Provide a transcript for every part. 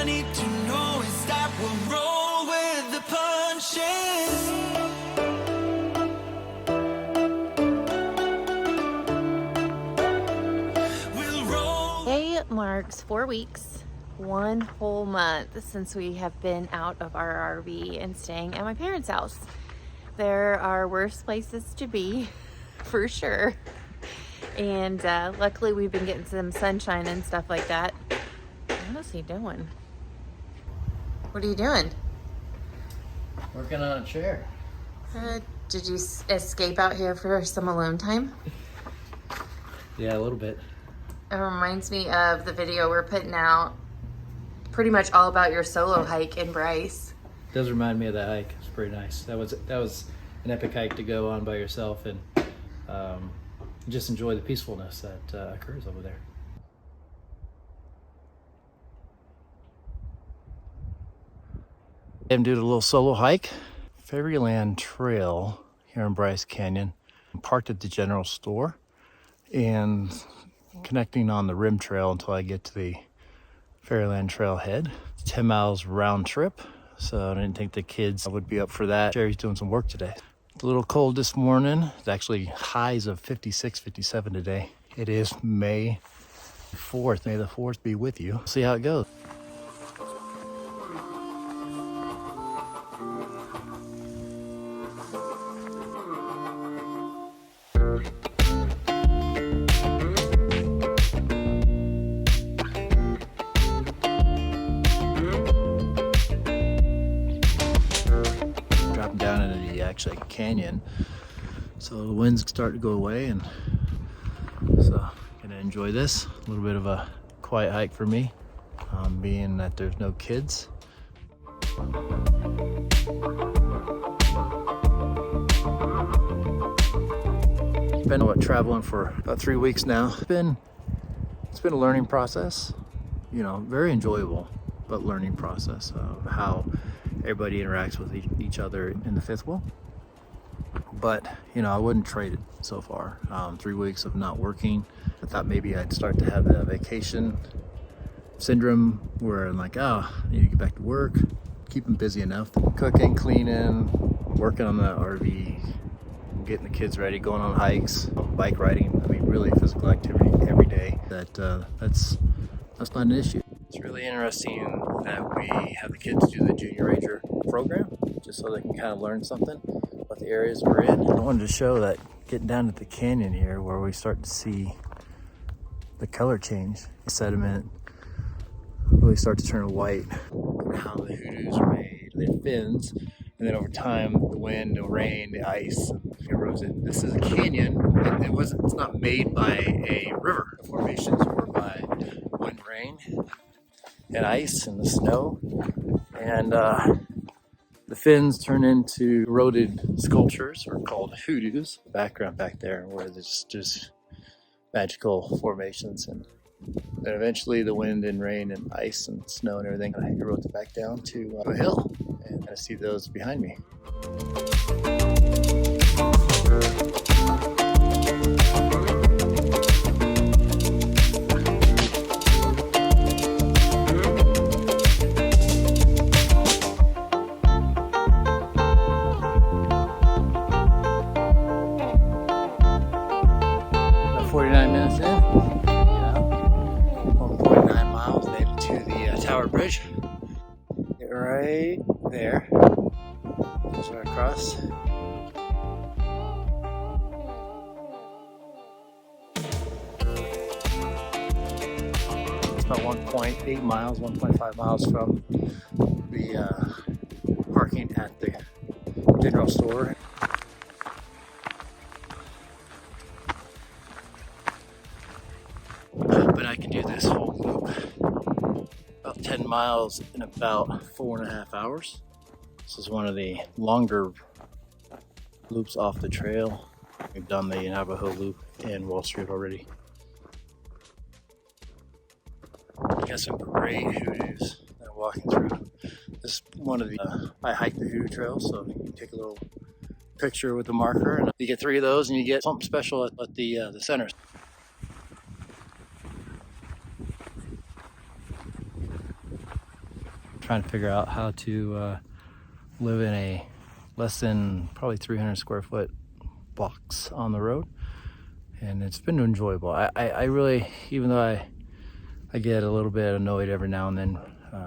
need to know is that we'll roll with the punches. We'll roll. Today marks 4 weeks, 1 whole month since we have been out of our RV and staying at my parents' house. There are worse places to be, for sure. And luckily we've been getting some sunshine and stuff like that. What is he doing? What are you doing? Working on a chair. Did you escape out here for some alone time? Yeah, a little bit. It reminds me of the video we're putting out, pretty much all about your solo hike in Bryce. It does remind me of that hike. It's pretty nice. That was an epic hike to go on by yourself and just enjoy the peacefulness that occurs over there. I'm doing a little solo hike. Fairyland Trail here in Bryce Canyon. I'm parked at the general store and connecting on the Rim Trail until I get to the Fairyland Trailhead. 10 miles round trip, so I didn't think the kids would be up for that. Jerry's doing some work today. It's a little cold this morning. It's actually highs of 56, 57 today. It is May 4th. May the 4th be with you. See how it goes. Down into the actually canyon, so the winds start to go away, and so gonna enjoy this. A little bit of a quiet hike for me, being that there's no kids. Been traveling for about 3 weeks now. It's been a learning process, you know, very enjoyable, but learning process of how everybody interacts with each other in the fifth wheel. But you know, I wouldn't trade it so far. 3 weeks of not working. I thought maybe I'd start to have the vacation syndrome where I'm like, oh, I need to get back to work, keep them busy enough, cooking, cleaning, working on the RV, getting the kids ready, going on hikes, bike riding. I mean, really physical activity every day. That's not an issue. It's really interesting that we have the kids do the Junior Ranger program, just so they can kind of learn something about the areas we're in. I wanted to show that getting down at the canyon here, where we start to see the color change. The sediment really starts to turn white. How the Hodos are made, their fins, and then over time, the wind, the rain, the ice erodes it. This is a canyon. It's not made by a river. The formations were by wind, rain, and ice and the snow, and the fins turn into eroded sculptures, or called Hodos. The background back there, where there's just magical formations, and then eventually the wind and rain and ice and snow and everything erodes it back down to a hill, and I see those behind me. Bridge. Get right there. Just right across. It's about 1.8 miles, 1.5 miles from the parking at the general store. But I can do this whole loop. 10 miles in about 4.5 hours. This is one of the longer loops off the trail. We've done the Navajo Loop in Wall Street already. We got some great Hodos that I'm walking through. This is one of the, I hike the Hodo trail, so you can take a little picture with the marker, and you get 3 of those and you get something special at the centers. trying to figure out how to live in a less than probably 300 square foot box on the road, and it's been enjoyable. I really, even though I get a little bit annoyed every now and then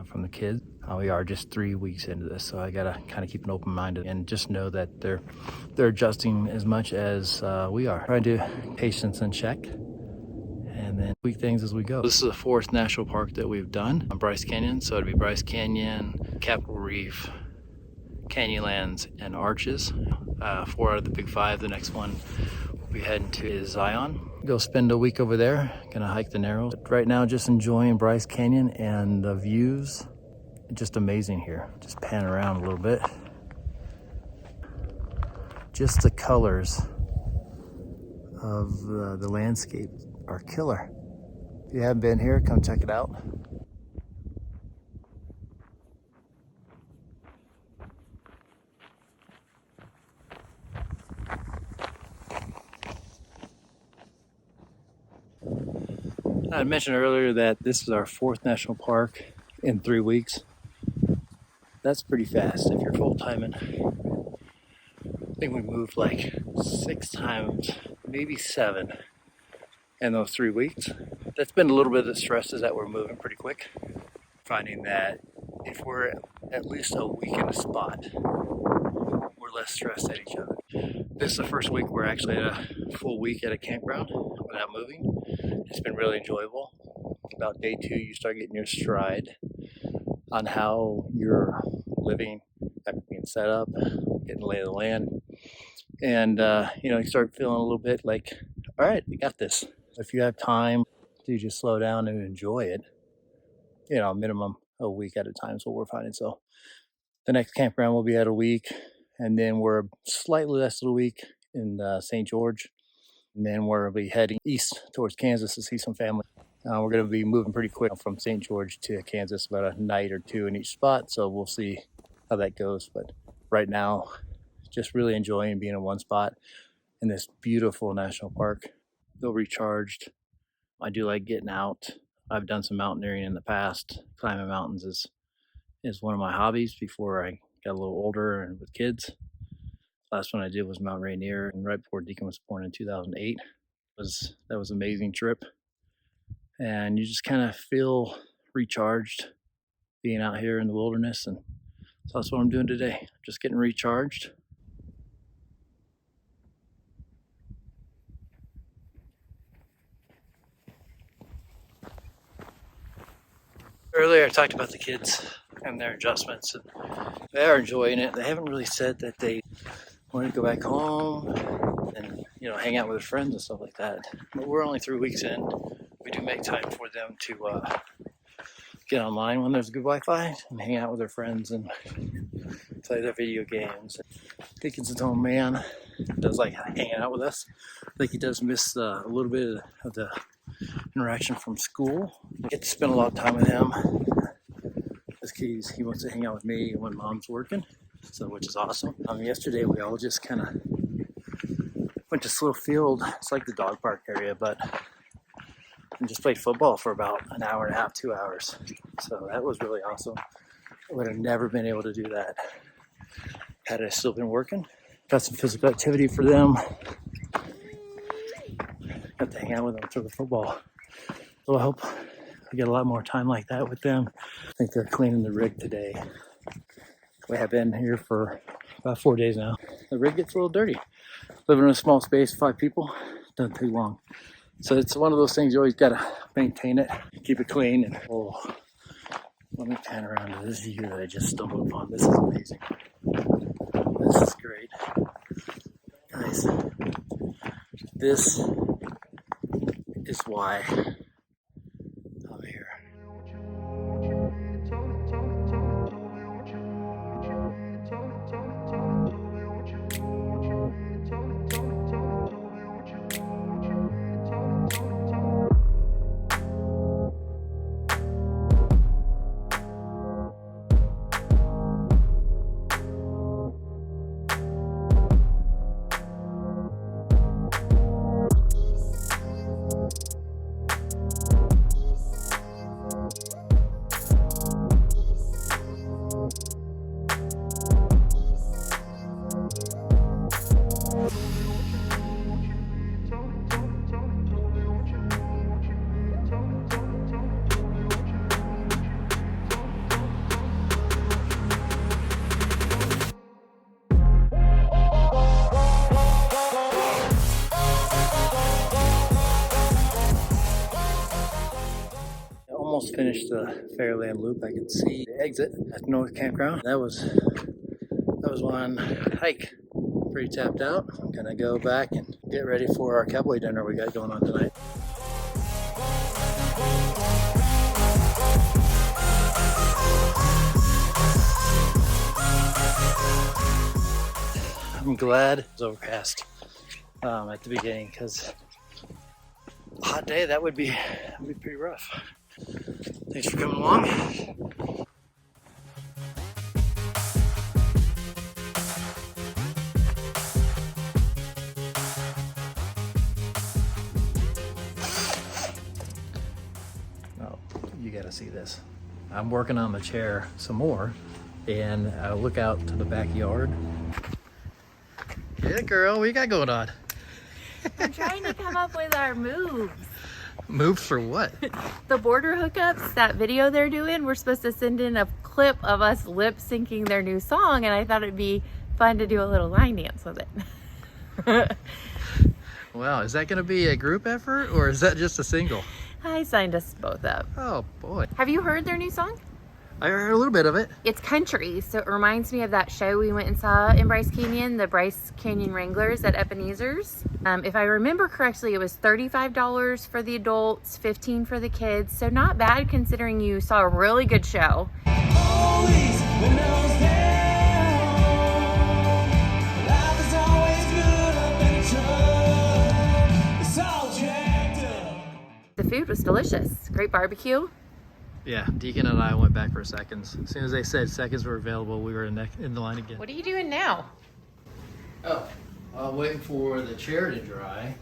from the kids, we are just 3 weeks into this, so I gotta kind of keep an open mind and just know that they're adjusting as much as we are. Trying to patience and check, and then tweak things as we go. This is the fourth national park that we've done on Bryce Canyon, so it'd be Bryce Canyon, Capitol Reef, Canyonlands, and Arches. 4 out of the big 5. The next one we'll be heading to is Zion. Go spend a week over there. Gonna hike the Narrows. Right now, just enjoying Bryce Canyon and the views. Just amazing here. Just pan around a little bit. Just the colors of the landscape are killer. If you haven't been here, come check it out. I mentioned earlier that this is our 4th national park in 3 weeks. That's pretty fast if you're full-timing. I think we moved like 6 times, maybe 7 in those 3 weeks. That's been a little bit of the stress, is that we're moving pretty quick. Finding that if we're at least a week in a spot, we're less stressed at each other. This is the first week we're actually at a full week at a campground without moving. It's been really enjoyable. About day 2, you start getting your stride on how you're living, being set up, getting the lay of the land. And, you start feeling a little bit like, all right, we got this. If you have time to just slow down and enjoy it, minimum a week at a time is what we're finding. So the next campground will be at a week, and then we're slightly less than a week in St. George. And then we'll be heading east towards Kansas to see some family. We're going to be moving pretty quick from St. George to Kansas, about a night or 2 in each spot. So we'll see how that goes. But right now, just really enjoying being in one spot in this beautiful national park. Feel recharged. I do like getting out. I've done some mountaineering in the past. Climbing mountains is one of my hobbies before I got a little older and with kids. Last one I did was Mount Rainier, and right before Deacon was born in 2008. That was an amazing trip. And you just kind of feel recharged being out here in the wilderness. And so that's what I'm doing today. Just getting recharged. Earlier I talked about the kids and their adjustments, and they are enjoying it. They haven't really said that they want to go back home and hang out with their friends and stuff like that. But we're only 3 weeks in. We do make time for them to get online when there's good Wi-Fi and hang out with their friends and play their video games. Deacon's his own man. Does like hanging out with us. I think he does miss a little bit of the interaction from school. I get to spend a lot of time with him. This kid, he wants to hang out with me when mom's working, which is awesome. Yesterday we all just kind of went to Slow Field. It's like the dog park area, and just played football for about an hour and a half, 2 hours. So that was really awesome. I would have never been able to do that had I still been working. Got some physical activity for them. Got to hang out with them through the football. So I hope I get a lot more time like that with them. I think they're cleaning the rig today. We have been here for about 4 days now. The rig gets a little dirty. Living in a small space, 5 people, doesn't take long. So it's one of those things you always gotta maintain it, keep it clean. And let me pan around to this view that I just stumbled upon. This is amazing. This is great. Guys, this is why I'm here. finished the Fairyland Loop. I could see the exit at North Campground. That was one hike. Pretty tapped out. I'm gonna go back and get ready for our cowboy dinner we got going on tonight. I'm glad it was overcast at the beginning, because a hot day, that would be pretty rough. Thanks for coming along. Oh, you gotta see this. I'm working on the chair some more, and I look out to the backyard. Yeah, girl, what you got going on? I'm trying to come up with our moves. Moves for what? The border hookups, that video they're doing, we're supposed to send in a clip of us lip syncing their new song, and I thought it'd be fun to do a little line dance with it. Wow, is that going to be a group effort, or is that just a single? I signed us both up. Oh boy. Have you heard their new song? I heard a little bit of it. It's country, so it reminds me of that show we went and saw in Bryce Canyon, the Bryce Canyon Wranglers at Ebenezer's. If I remember correctly, it was $35 for the adults, $15 for the kids, so not bad considering you saw a really good show. Always windows down. Life is always good up in a truck. It's all jacked up. The food was delicious. Great barbecue. Yeah, Deacon and I went back for seconds. As soon as they said seconds were available, we were in the line again. What are you doing now? Oh, waiting for the chair to dry.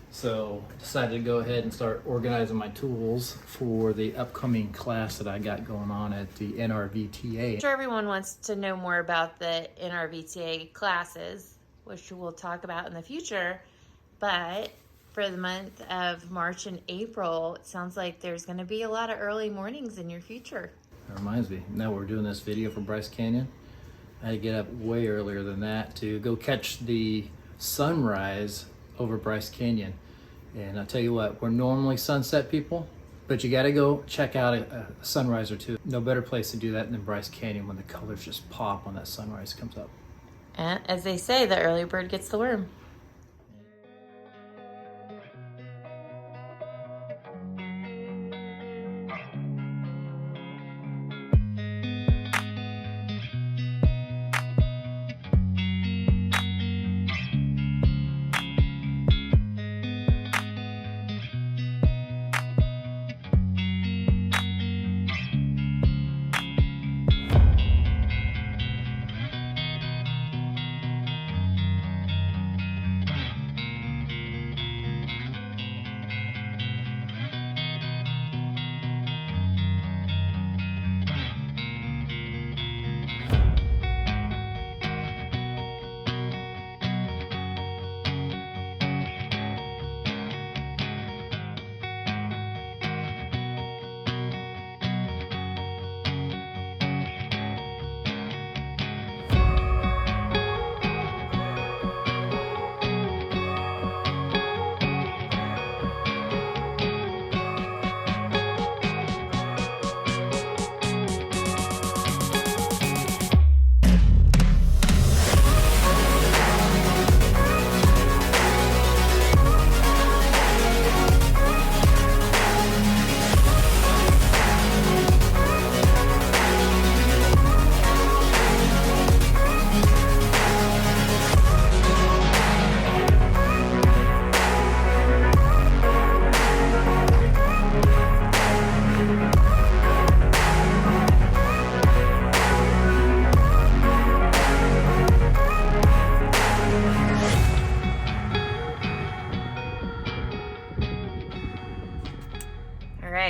So decided to go ahead and start organizing my tools for the upcoming class that I got going on at the NRVTA. I'm sure everyone wants to know more about the NRVTA classes, which we'll talk about in the future, but for the month of March and April, it sounds like there's going to be a lot of early mornings in your future. That reminds me, now we're doing this video for Bryce Canyon. I had to get up way earlier than that to go catch the sunrise over Bryce Canyon. And I'll tell you what, we're normally sunset people, but you got to go check out a sunrise or two. No better place to do that than Bryce Canyon when the colors just pop when that sunrise comes up. And as they say, the early bird gets the worm.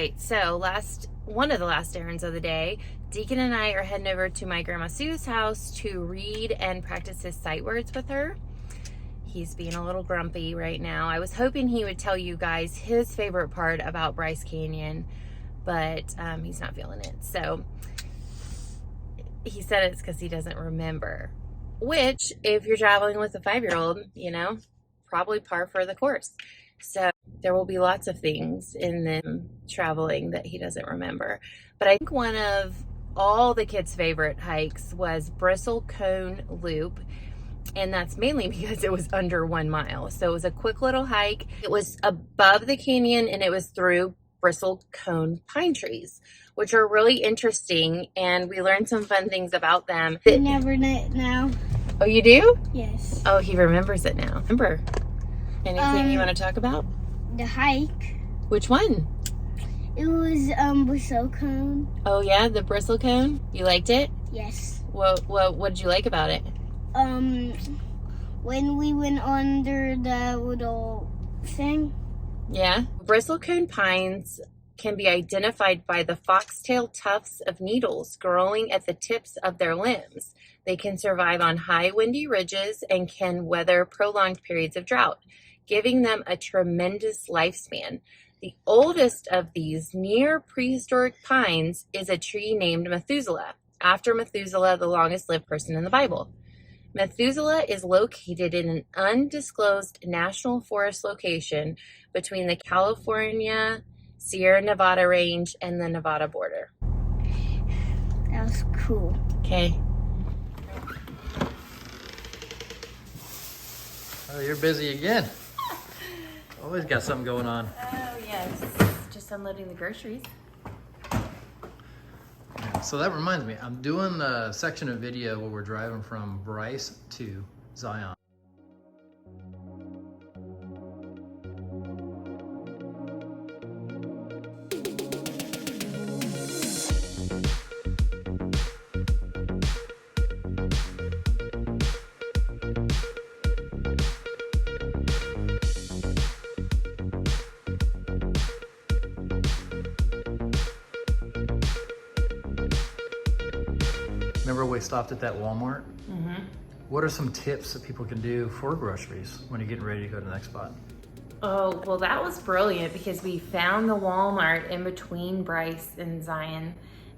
right, so one of the last errands of the day, Deacon and I are heading over to my Grandma Sue's house to read and practice his sight words with her. He's being a little grumpy right now. I was hoping he would tell you guys his favorite part about Bryce Canyon, but he's not feeling it. So he said it's because he doesn't remember, which if you're traveling with a 5-year-old, you know, probably par for the course. So there will be lots of things in the traveling that he doesn't remember. But I think one of all the kids' favorite hikes was Bristlecone Loop. And that's mainly because it was under 1 mile. So it was a quick little hike. It was above the canyon and it was through bristlecone pine trees, which are really interesting. And we learned some fun things about them. I never know now. Oh, you do? Yes. Oh, he remembers it now. Remember? Anything you want to talk about? The hike. Which one? It was bristlecone. Oh yeah, the bristlecone. You liked it? Yes. What did you like about it? When we went under the little thing. Yeah. Bristlecone pines can be identified by the foxtail tufts of needles growing at the tips of their limbs. They can survive on high windy ridges and can weather prolonged periods of drought, giving them a tremendous lifespan. The oldest of these near prehistoric pines is a tree named Methuselah, after Methuselah, the longest lived person in the Bible. Methuselah is located in an undisclosed national forest location between the California Sierra Nevada range and the Nevada border. That was cool. Okay. Oh, you're busy again. Always got something going on. Oh, yes. Just unloading the groceries. So that reminds me, I'm doing a section of video where we're driving from Bryce to Zion. Remember we stopped at that Walmart? Mm-hmm. What are some tips that people can do for groceries when you're getting ready to go to the next spot? Oh, well, that was brilliant because we found the Walmart in between Bryce and Zion,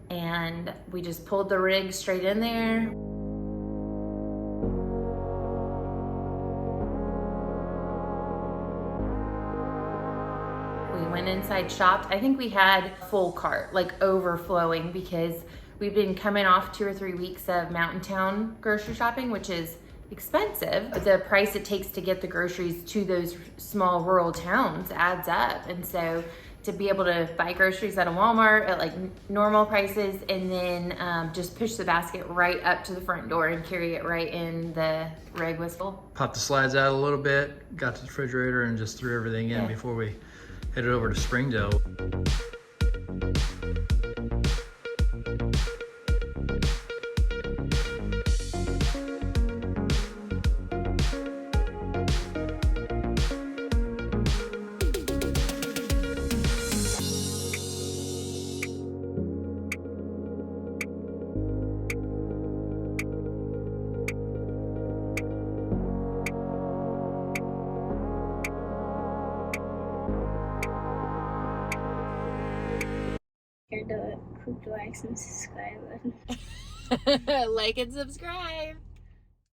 and we just pulled the rig straight in there. We went inside, shopped. I think we had a full cart, like overflowing, because we've been coming off 2 or 3 weeks of mountain town grocery shopping, which is expensive, but the price it takes to get the groceries to those small rural towns adds up. And so to be able to buy groceries at a Walmart at like normal prices and then just push the basket right up to the front door and carry it right in the rig was full. Popped the slides out a little bit, got to the refrigerator and just threw everything in before we headed over to Springdale. Here, click the likes and subscribe button. Like and subscribe.